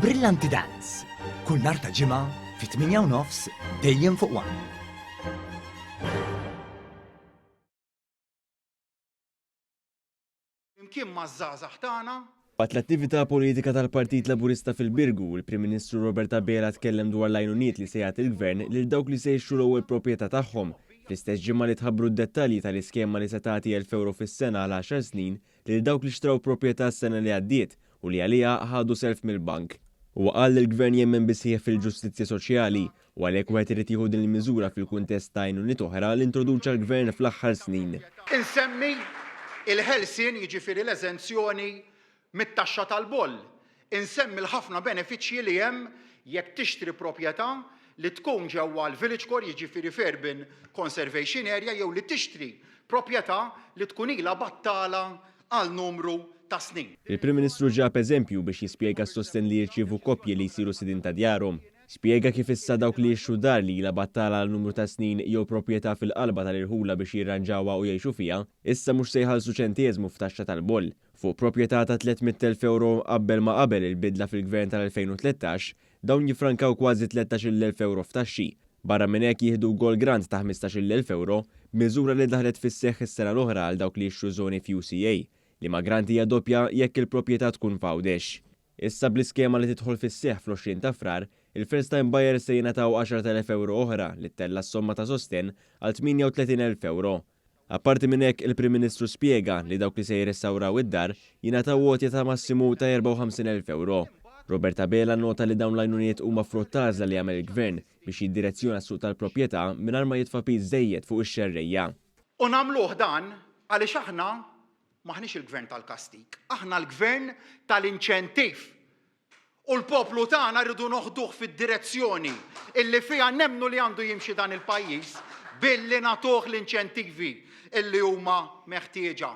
Brillanti Dance. Kull nhar ta' ġimgħa fit-8:30 dejjem fuq One. Imkien maż-żgħażagħ tagħna. Waqt l-attività politika tal-Partit Laburista fil-Birgu, il-Prim Ministru Roberta Bela tkellem dwar l-għajnuniet li se jagħti il-Gvern lil dawk li se jixtru l-ewwel proprjetà tagħhom. Fl-istess ġimgħa li tħabbru d-dettalji tal-iskema li se tagħti 1,000 euro fis-sena għal 10 snin lil dawk li xtraw proprjetà s-sena li għaddiet u li għaliha ħadu self mill-bank. Huwa qal li l-Gvern jemmen bisħieħ fil-ġustizzja soċjali u għalhekk wieħed irid jieħu din il-miżura fil-kuntest ta' għajnuniet oħra li introduċa l-Gvern fl-aħħar snin. Insemmi il-ħelsien jiġifieri l-eżenzjoni mit-taxxa tal-boll. Insemmi l-ħafna benefiċċji li hemm jekk tixtri proprjetà li tkun ġewwa l-village core jiġifieri Fairburn Conservation Area jew li tixtri proprjetà li tkun ilha battala għal numru ta' snin. Il-Prim Ministru ġab eżempju biex jispjega s-sosten li jirċievu koppji li jsiru sidin ta' djarhom. Spjega kif issa dawk li jixtru dar li la battala għal numru ta' snin jew proprjetà fil-qalba tal-irħula biex jirranġawha u jgħixu fiha, issa mhux se jħallsu ċentieżmu f'taxxa tal-boll. Fuq proprjetà ta' 300,000 euro qabel ma qabel il-bidla fil-Gvern tal-2013, dawn jifrankaw kważi 13,000 euro f'taxxi. Barra minn hekk jieħdu Gold Grant ta' 15,000 euro, miżura li daħlet fis-seħħ is-sena l-oħra għal dawk li jixtru żoni f'UCA, li ma granti hija doppja jekk il-proprjetà tkun f'għawdex. Issa bl-iskema li tidħol fis-seħħ fl-20 ta' frar, il-first time buyer se jingħataw 10,000 euro oħra li tella s-somma ta' sosten għal 38,000 euro. Apparti minn hekk il-Prim Ministru spjega li dawk li se jirrestawraw id-dar jingħataw għotja ta' massimu ta' 54,000 euro. Roberta Bela nota li dawn l-għajnuniet huma frott-għażla li jagħmel il-Gvern biex jiddirezzjona s-suq tal-proprjetà mingħajr ma jitfa' piż żejjed fuq ix-xerrejja. U nagħmluh dan għaliex aħna maħniex il-Gvern tal-kastik, aħna l-Gvern tal-inċentiv. U l-poplu tagħna rridu noħduh fid-direzzjoni illi fiha nemmnu li għandu jimxi dan il-pajjiż billi nagħtuh l-inċentivi illi huma meħtieġa.